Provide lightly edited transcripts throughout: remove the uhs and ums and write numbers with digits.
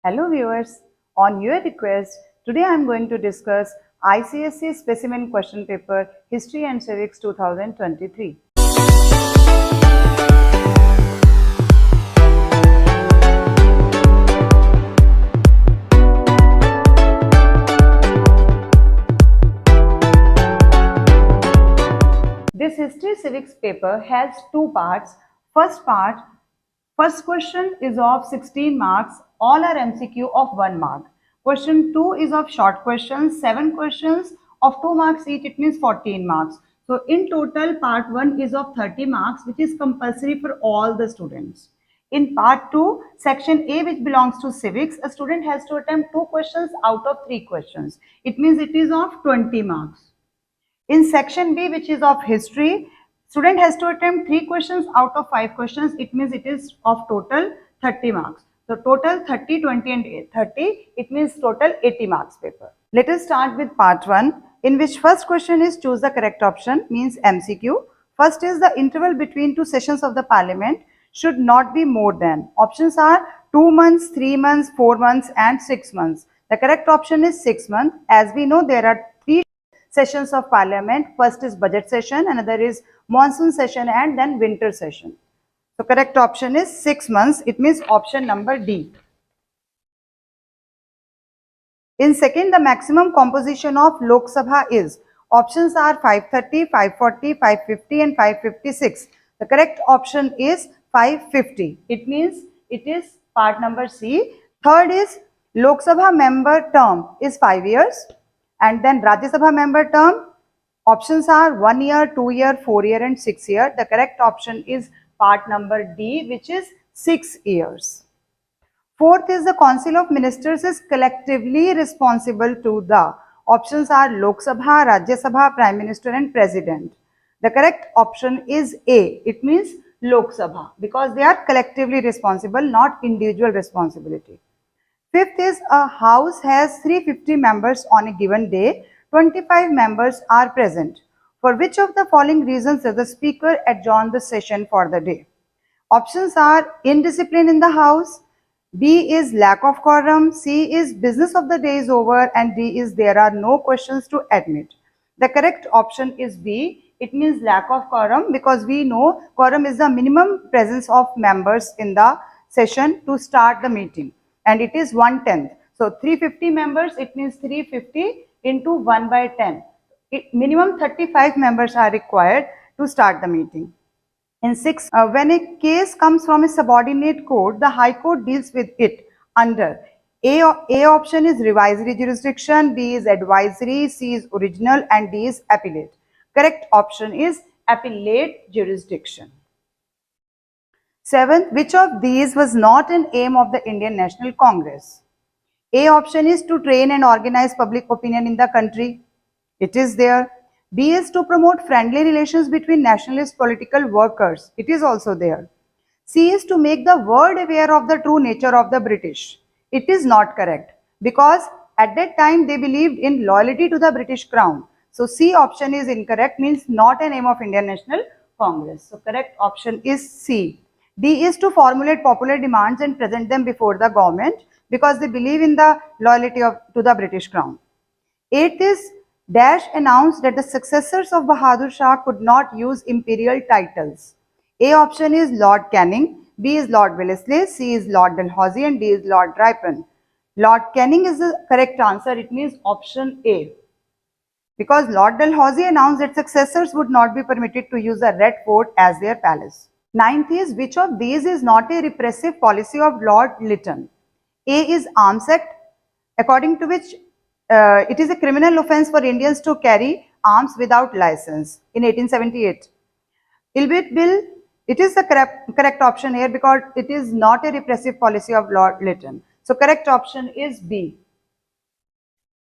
Hello viewers, on your request, today I am going to discuss ICSE Specimen Question Paper History and Civics 2023. This History Civics paper has two parts. First question is of 16 marks, all are MCQ of 1 mark. Question 2 is of short questions, 7 questions of 2 marks each, it means 14 marks. So in total, part 1 is of 30 marks, which is compulsory for all the students. In part 2, section A, which belongs to civics, a student has to attempt 2 questions out of 3 questions. It means it is of 20 marks. In section B, which is of history, student has to attempt 3 questions out of 5 questions. It means it is of total 30 marks. So total 30, 20 and 30, it means total 80 marks paper. Let us start with part 1, in which first question is choose the correct option, means MCQ. First is the interval between 2 sessions of the parliament should not be more than. Options are 2 months, 3 months, 4 months and 6 months. The correct option is 6 months. As we know, there are 3 sessions of parliament. First is budget session, another is monsoon session and then winter session. So correct option is 6 months. It means option number D. In second, the maximum composition of Lok Sabha is. Options are 530, 540, 550 and 556. The correct option is 550. It means it is part number C. Third is Lok Sabha member term is 5 years. And then Rajya Sabha member term, options are 1 year, 2 year, 4 year and 6 year. The correct option is part number D, which is 6 years. Fourth is the Council of Ministers is collectively responsible to the. Options are Lok Sabha, Rajya Sabha, Prime Minister and President. The correct option is A. It means Lok Sabha because they are collectively responsible, not individual responsibility. Fifth is a house has 350 members on a given day, 25 members are present. For which of the following reasons does the speaker adjourn the session for the day? Options are indiscipline in the house, B is lack of quorum, C is business of the day is over and D is there are no questions to admit. The correct option is B. It means lack of quorum because we know quorum is the minimum presence of members in the session to start the meeting. And it is 1/10. So 350 members, it means 350 into 1 by 10. Minimum 35 members are required to start the meeting. In 6, when a case comes from a subordinate court, the High Court deals with it under A option is revisory jurisdiction, B is advisory, C is original and D is appellate. Correct option is appellate jurisdiction. Seventh, which of these was not an aim of the Indian National Congress? A option is to train and organize public opinion in the country. It is there. B is to promote friendly relations between nationalist political workers. It is also there. C is to make the world aware of the true nature of the British. It is not correct because at that time they believed in loyalty to the British Crown. So C option is incorrect, means not an aim of Indian National Congress. So correct option is C. D is to formulate popular demands and present them before the government because they believe in the loyalty to the British Crown. Eighth is Dash announced that the successors of Bahadur Shah could not use imperial titles. A option is Lord Canning, B is Lord Wellesley, C is Lord Dalhousie and D is Lord Ripon. Lord Canning is the correct answer. It means option A. Because Lord Dalhousie announced that successors would not be permitted to use the Red Fort as their palace. Ninth is which of these is not a repressive policy of Lord Lytton? A is Arms Act, according to which it is a criminal offence for Indians to carry arms without license in 1878. Ilbit Bill, it is the correct option here because it is not a repressive policy of Lord Lytton. So correct option is B.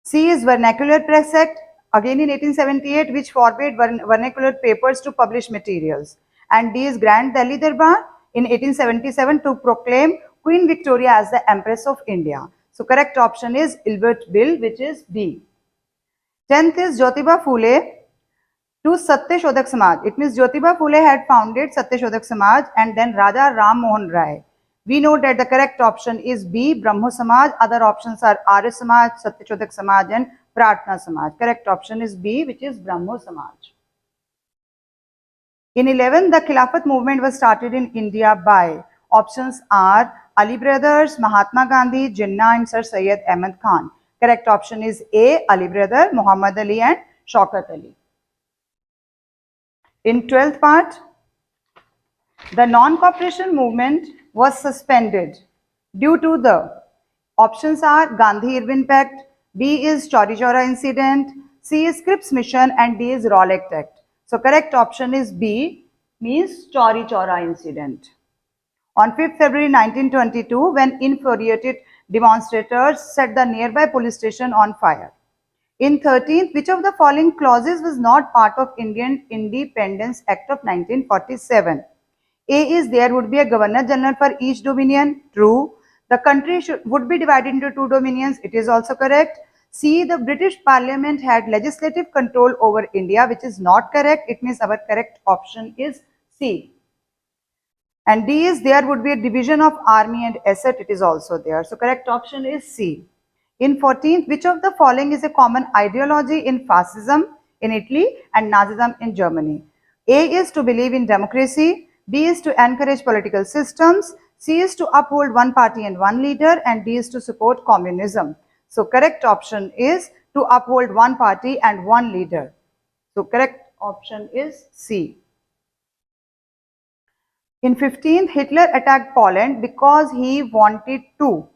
C is Vernacular Press Act, again in 1878, which forbade vernacular papers to publish materials. And D is Grand Delhi Darbar in 1877 to proclaim Queen Victoria as the Empress of India. So correct option is Ilbert Bill, which is B. 10th is Jyotiba Phule to Satya Shodhak Samaj. It means Jyotiba Phule had founded Satya Shodhak Samaj and then Raja Ram Mohan Rai We know that the correct option is B, Brahmo Samaj. Other options are Arya Samaj, Satyachodak Samaj and Pratna Samaj. Correct option is B, which is Brahmo Samaj. In 11, the Khilafat movement was started in India by options are Ali brothers, Mahatma Gandhi, Jinnah and Sir Syed Ahmad Khan. Correct option is A, Ali brother, Muhammad Ali and Shaukat Ali. In 12th part, the non-cooperation movement was suspended due to the options are Gandhi-Irwin Pact, B is Chauri Chaura incident, C is Cripps mission and D is Rowlatt Act. So correct option is B, means Chauri Chaura incident. On 5th February 1922, when infuriated demonstrators set the nearby police station on fire. In 13th, which of the following clauses was not part of Indian Independence Act of 1947? A is there would be a Governor General for each dominion. True. The country would be divided into 2 dominions. It is also correct. C, the British Parliament had legislative control over India, which is not correct. It means our correct option is C. And D is there would be a division of army and asset. It is also there. So correct option is C. In 14th, which of the following is a common ideology in fascism in Italy and Nazism in Germany? A is to believe in democracy, B is to encourage political systems, C is to uphold one party and one leader, and D is to support communism. So correct option is to uphold one party and one leader. So correct option is C. In 15th, Hitler attacked Poland because he wanted to.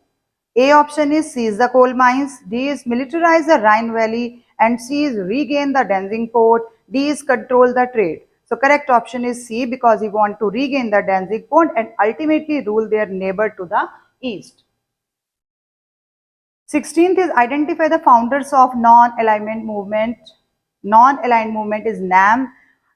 A option is seize the coal mines, D is militarize the Rhine Valley, and C is regain the Danzig port, D is control the trade. So correct option is C, because he want to regain the Danzig port and ultimately rule their neighbor to the east. 16th is identify the founders of non-alignment movement. Non-aligned movement is NAM,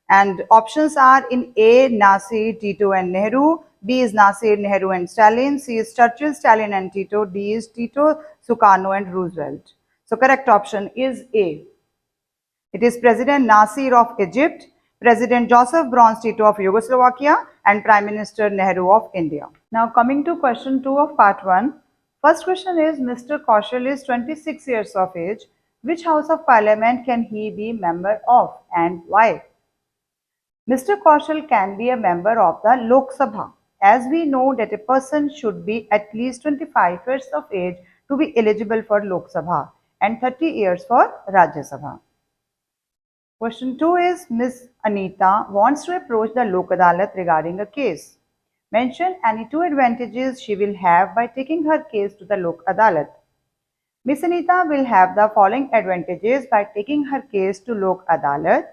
and options are in A, Nasir, Tito and Nehru, B is Nasir, Nehru and Stalin, C is Churchill, Stalin and Tito, D is Tito, Sukarno and Roosevelt. So correct option is A. It is President Nasir of Egypt, President Joseph Broz Tito of Yugoslovakia and Prime Minister Nehru of India. Now coming to question 2 of part 1. First question is, Mr. Kaushal is 26 years of age. Which House of Parliament can he be member of and why? Mr. Kaushal can be a member of the Lok Sabha. As we know that a person should be at least 25 years of age to be eligible for Lok Sabha and 30 years for Rajya Sabha. Question 2 is, Ms. Anita wants to approach the Lok Adalat regarding a case. Mention any 2 advantages she will have by taking her case to the Lok Adalat. Ms. Anita will have the following advantages by taking her case to Lok Adalat.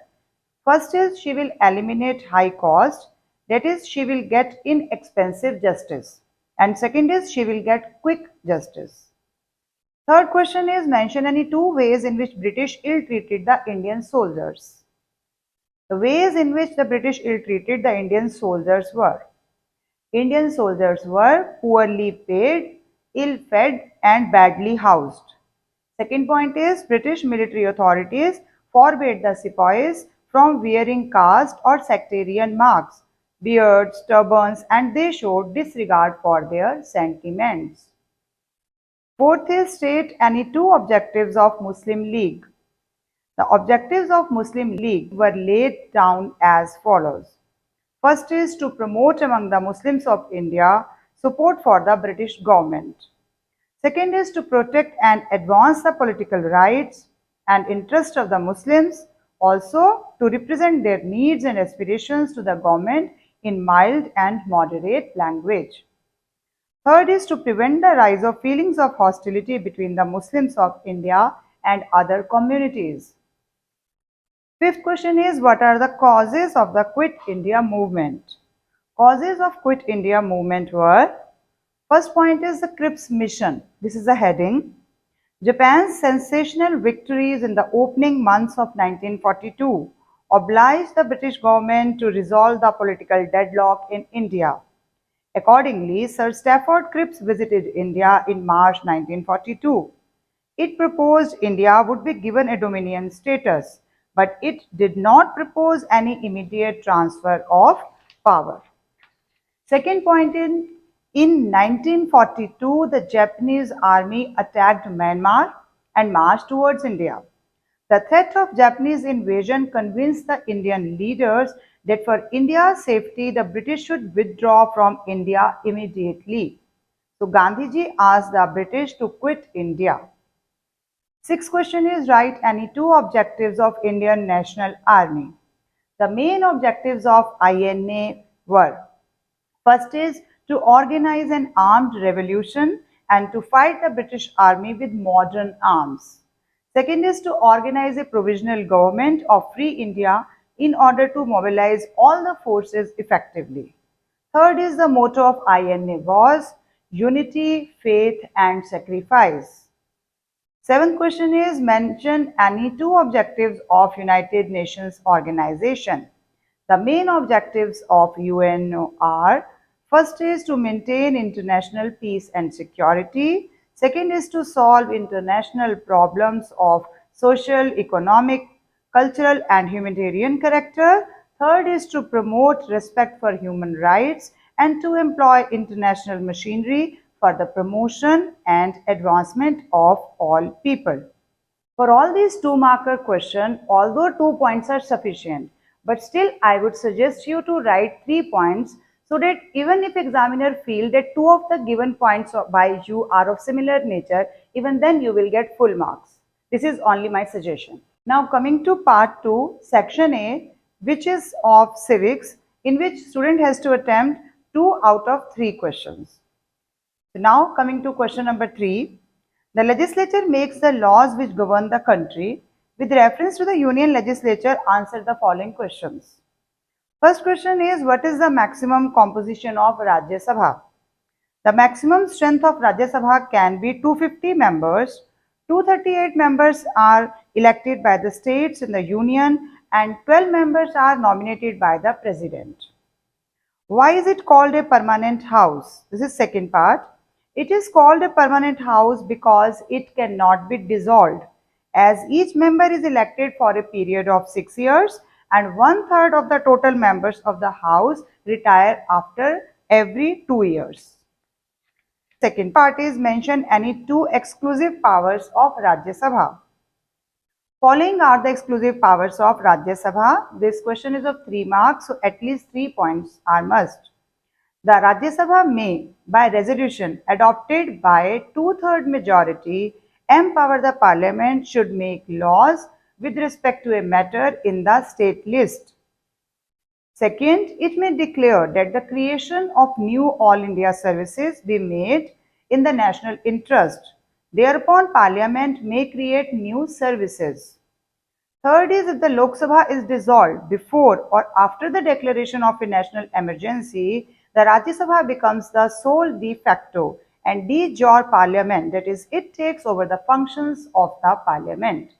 First is she will eliminate high cost, that is she will get inexpensive justice. And second is she will get quick justice. Third question is, mention any 2 ways in which British ill-treated the Indian soldiers. The ways in which the British ill-treated the Indian soldiers were: Indian soldiers were poorly paid, ill-fed and badly housed. Second point is, British military authorities forbade the sepoys from wearing caste or sectarian marks, beards, turbans, and they showed disregard for their sentiments. Fourth is, state any 2 objectives of Muslim League. The objectives of Muslim League were laid down as follows. First is to promote among the Muslims of India support for the British government. Second is to protect and advance the political rights and interests of the Muslims, also to represent their needs and aspirations to the government in mild and moderate language. Third is to prevent the rise of feelings of hostility between the Muslims of India and other communities. Fifth question is, what are the causes of the Quit India movement? Causes of Quit India movement were, first point is the Cripps mission. This is a heading. Japan's sensational victories in the opening months of 1942 obliged the British government to resolve the political deadlock in India. Accordingly, Sir Stafford Cripps visited India in March 1942. It proposed India would be given a dominion status, but it did not propose any immediate transfer of power. Second point In 1942, the Japanese army attacked Myanmar and marched towards India. The threat of Japanese invasion convinced the Indian leaders that for India's safety, the British should withdraw from India immediately. So Gandhiji asked the British to quit India. Sixth question is, write any two objectives of Indian National Army. The main objectives of INA were: first is to organize an armed revolution and to fight the British Army with modern arms. Second is to organize a provisional government of Free India in order to mobilize all the forces effectively. Third is the motto of INA was unity, faith and sacrifice. Seventh question is, mention any two objectives of United Nations Organization. The main objectives of UNO are: first is to maintain international peace and security. Second is to solve international problems of social, economic, cultural and humanitarian character. Third is to promote respect for human rights and to employ international machinery for the promotion and advancement of all people. For all these two-marker questions, although 2 points are sufficient, but still I would suggest you to write 3 points so that even if examiner feel that 2 of the given points by you are of similar nature, even then you will get full marks. This is only my suggestion. Now coming to part 2, section A, which is of civics, in which student has to attempt 2 out of 3 questions. So now coming to question number 3, the legislature makes the laws which govern the country. With reference to the union legislature, answer the following questions. First question is, what is the maximum composition of Rajya Sabha? The maximum strength of Rajya Sabha can be 250 members. 238 members are elected by the states in the union and 12 members are nominated by the president. Why is it called a permanent house? This is second part. It is called a permanent house because it cannot be dissolved, as each member is elected for a period of 6 years and 1/3 of the total members of the house retire after every 2 years. Second part is, mention any two exclusive powers of Rajya Sabha. Following are the exclusive powers of Rajya Sabha. This question is of 3 marks, so at least 3 points are must. The Rajya Sabha may, by resolution adopted by 2/3 majority, empower the Parliament should make laws with respect to a matter in the state list. Second, it may declare that the creation of new All India services be made in the national interest. Thereupon, Parliament may create new services. Third is, if the Lok Sabha is dissolved before or after the declaration of a national emergency, the Rajya Sabha becomes the sole de facto and de jure parliament, that is, it takes over the functions of the parliament.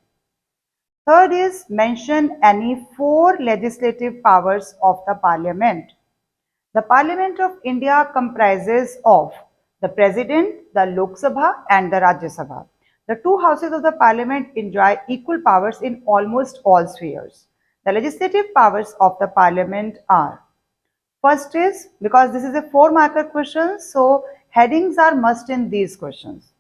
Third is, mention any 4 legislative powers of the parliament. The Parliament of India comprises of the President, the Lok Sabha and the Rajya Sabha. The 2 houses of the Parliament enjoy equal powers in almost all spheres. The legislative powers of the Parliament are: first is, because this is a 4-marker question, so headings are must in these questions.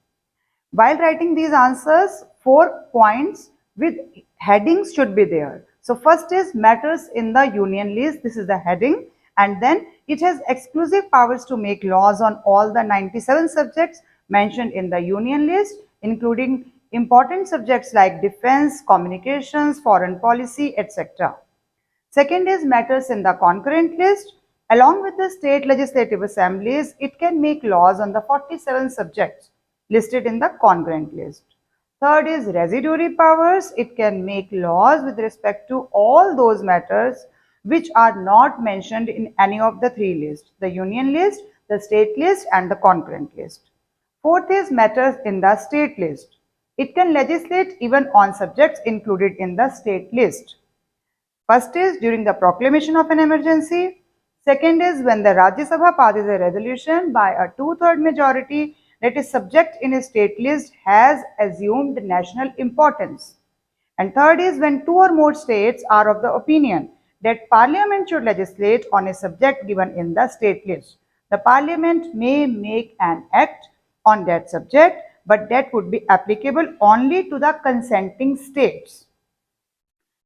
While writing these answers, 4 points with headings should be there. So first is matters in the union list. This is the heading, and then it has exclusive powers to make laws on all the 97 subjects mentioned in the union list, including important subjects like defense, communications, foreign policy, etc. Second is matters in the concurrent list. Along with the state legislative assemblies, it can make laws on the 47 subjects listed in the concurrent list. Third is residuary powers. It can make laws with respect to all those matters which are not mentioned in any of the 3 lists: the union list, the state list and the concurrent list. Fourth is matters in the state list. It can legislate even on subjects included in the state list. First is during the proclamation of an emergency. Second is when the Rajya Sabha passes a resolution by a 2/3 majority that a subject in a state list has assumed national importance. And third is when 2 or more states are of the opinion that Parliament should legislate on a subject given in the state list. The Parliament may make an act on that subject, but that would be applicable only to the consenting states.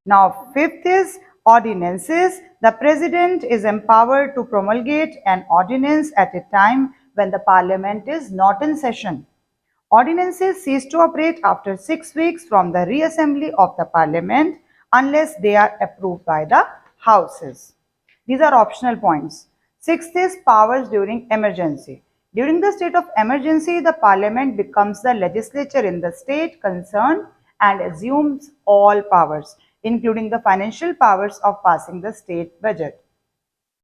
Now, fifth is ordinances. The President is empowered to promulgate an ordinance at a time when the Parliament is not in session. Ordinances cease to operate after 6 weeks from the reassembly of the Parliament unless they are approved by the Houses. These are optional points. Sixth is powers during emergency. During the state of emergency, the Parliament becomes the legislature in the state concerned and assumes all powers, including the financial powers of passing the state budget.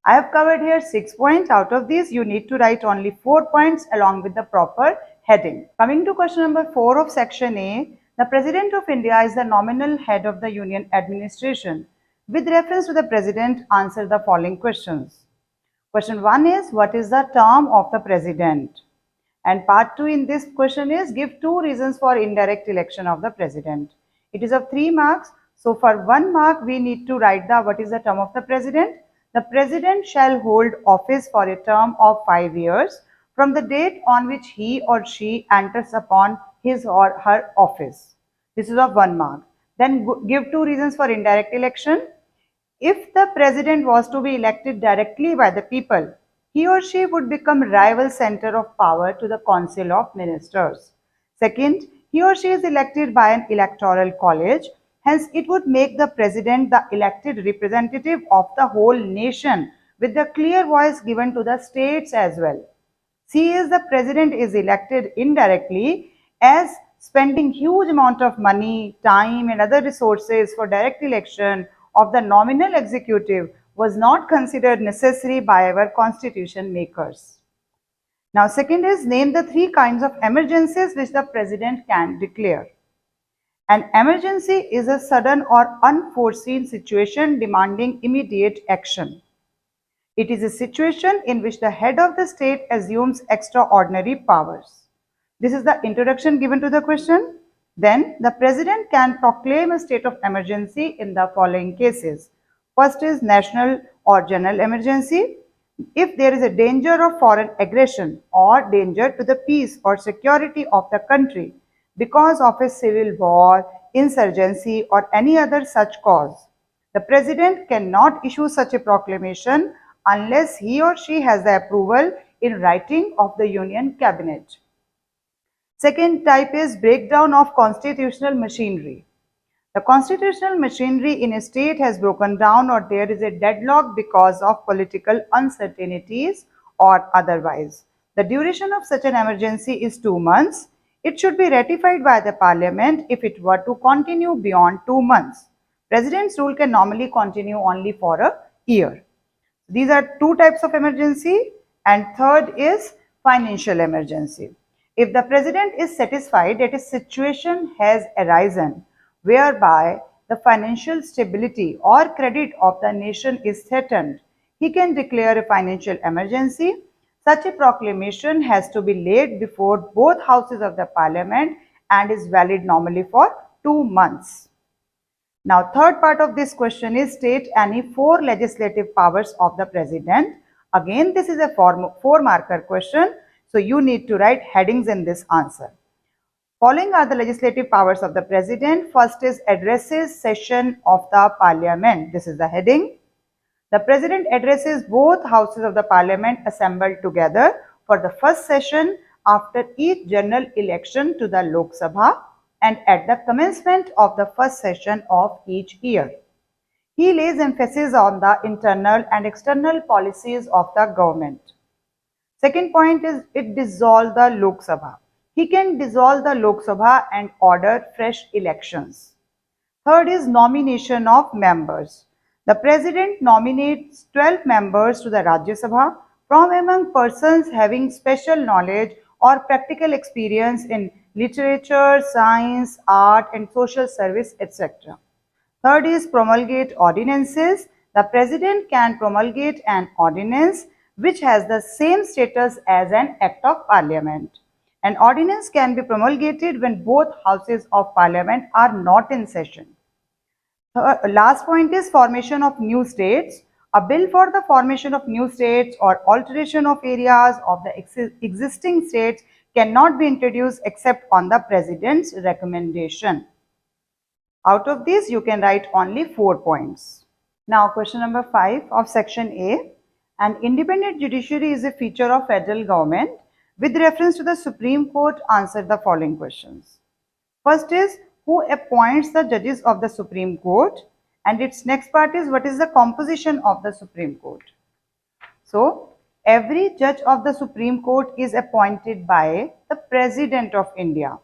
I have covered here 6 points. Out of these, you need to write only 4 points along with the proper heading. Coming to question number 4 of section A, the President of India is the nominal head of the Union administration. With reference to the President, answer the following questions. Question 1 is, what is the term of the President? And part 2 in this question is, give 2 reasons for indirect election of the President. It is of 3 marks. So for 1 mark, we need to write the what is the term of the President. The President shall hold office for a term of 5 years from the date on which he or she enters upon his or her office. This is of 1 mark. Then give 2 reasons for indirect election. If the President was to be elected directly by the people, he or she would become rival center of power to the Council of Ministers. Second, he or she is elected by an electoral college. Hence, it would make the President the elected representative of the whole nation with the clear voice given to the states as well. C is the President is elected indirectly as spending huge amount of money, time and other resources for direct election of the nominal executive was not considered necessary by our constitution makers. Now, second is name the 3 kinds of emergencies which the President can declare. An emergency is a sudden or unforeseen situation demanding immediate action. It is a situation in which the head of the state assumes extraordinary powers. This is the introduction given to the question. Then, the President can proclaim a state of emergency in the following cases. First is national or general emergency. If there is a danger of foreign aggression or danger to the peace or security of the country because of a civil war, insurgency or any other such cause, the President cannot issue such a proclamation unless he or she has the approval in writing of the Union Cabinet. Second type is breakdown of constitutional machinery. The constitutional machinery in a state has broken down or there is a deadlock because of political uncertainties or otherwise. The duration of such an emergency is 2 months. It should be ratified by the Parliament if it were to continue beyond 2 months. President's rule can normally continue only for a year. These are 2 types of emergency, and third is financial emergency. If the President is satisfied that a situation has arisen whereby the financial stability or credit of the nation is threatened, he can declare a financial emergency. Such a proclamation has to be laid before both houses of the Parliament and is valid normally for 2 months. Now, third part of this question is state any 4 legislative powers of the President. Again, this is a 4-marker question. So, you need to write headings in this answer. Following are the legislative powers of the President. First is addresses session of the Parliament. This is the heading. The President addresses both houses of the Parliament assembled together for the first session after each general election to the Lok Sabha and at the commencement of the first session of each year. He lays emphasis on the internal and external policies of the government. Second point is it dissolves the Lok Sabha. He can dissolve the Lok Sabha and order fresh elections. Third is nomination of members. The President nominates 12 members to the Rajya Sabha from among persons having special knowledge or practical experience in literature, science, art and social service, etc. Third is promulgate ordinances. The President can promulgate an ordinance which has the same status as an Act of Parliament. An ordinance can be promulgated when both houses of Parliament are not in session. Last point is formation of new states. A bill for the formation of new states or alteration of areas of the existing states cannot be introduced except on the President's recommendation. Out of these, you can write only 4 points. Now, question number 5 of section A. An independent judiciary is a feature of federal government. With reference to the Supreme Court, answer the following questions. First is, who appoints the judges of the Supreme Court? And its next part is, what is the composition of the Supreme Court? So, every judge of the Supreme Court is appointed by the President of India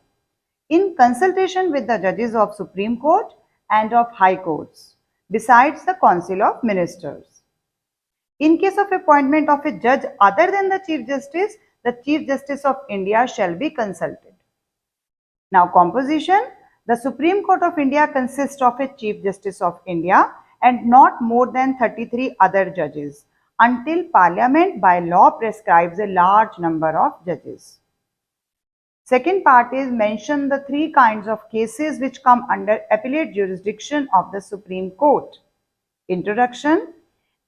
in consultation with the judges of Supreme Court and of High Courts, besides the Council of Ministers. In case of appointment of a judge other than the Chief Justice, the Chief Justice of India shall be consulted. Now, composition. The Supreme Court of India consists of a Chief Justice of India and not more than 33 other judges until Parliament by law prescribes a large number of judges. Second part is, mention the 3 kinds of cases which come under appellate jurisdiction of the Supreme Court. Introduction.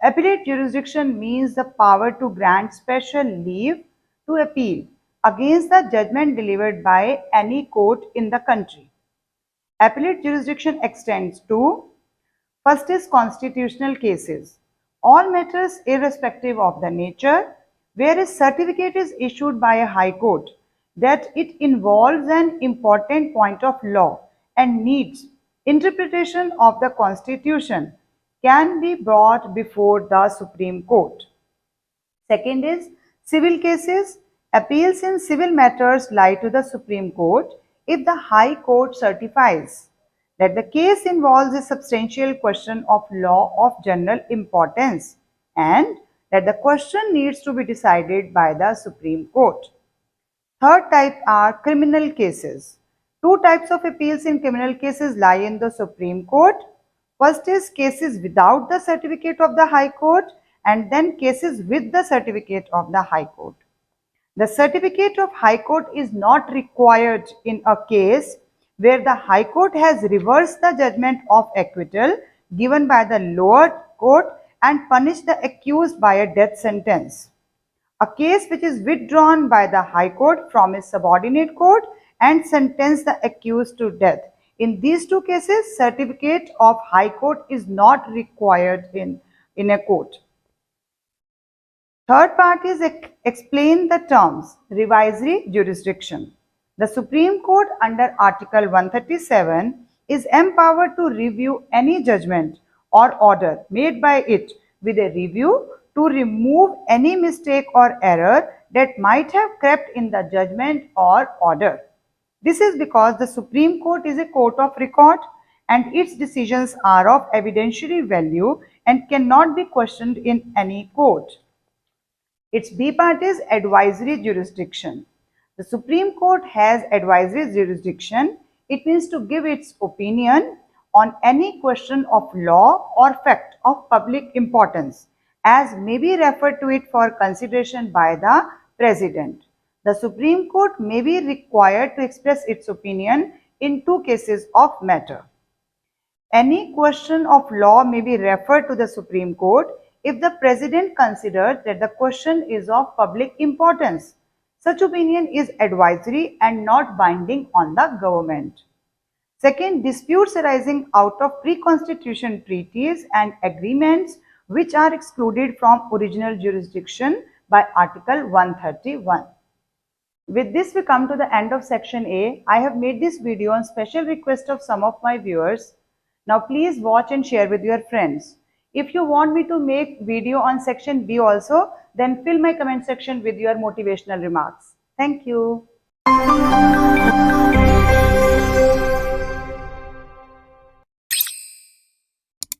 Appellate jurisdiction means the power to grant special leave to appeal against the judgment delivered by any court in the country. Appellate jurisdiction extends to, first is constitutional cases. All matters irrespective of the nature, where a certificate is issued by a high court that it involves an important point of law and needs interpretation of the Constitution, can be brought before the Supreme Court. Second is civil cases. Appeals in civil matters lie to the Supreme Court if the High Court certifies that the case involves a substantial question of law of general importance and that the question needs to be decided by the Supreme Court. Third type are criminal cases. 2 types of appeals in criminal cases lie in the Supreme Court. First is cases without the certificate of the High Court and then cases with the certificate of the High Court. The certificate of High Court is not required in a case where the High Court has reversed the judgment of acquittal given by the lower court and punished the accused by a death sentence. A case which is withdrawn by the High Court from a subordinate court and sentenced the accused to death. In these 2 cases, certificate of High Court is not required in a court. Third part is explain the terms revisory jurisdiction. The Supreme Court under Article 137 is empowered to review any judgment or order made by it with a review to remove any mistake or error that might have crept in the judgment or order. This is because the Supreme Court is a court of record and its decisions are of evidentiary value and cannot be questioned in any court. Its B part is advisory jurisdiction. The Supreme Court has advisory jurisdiction. It means to give its opinion on any question of law or fact of public importance, as may be referred to it for consideration by the President. The Supreme Court may be required to express its opinion in 2 cases of matter. Any question of law may be referred to the Supreme Court if the President considers that the question is of public importance. Such opinion is advisory and not binding on the government. Second, disputes arising out of pre-constitution treaties and agreements which are excluded from original jurisdiction by Article 131. With this, we come to the end of section A. I have made this video on special request of some of my viewers. Now please watch and share with your friends. If you want me to make video on section B also, then fill my comment section with your motivational remarks. Thank you.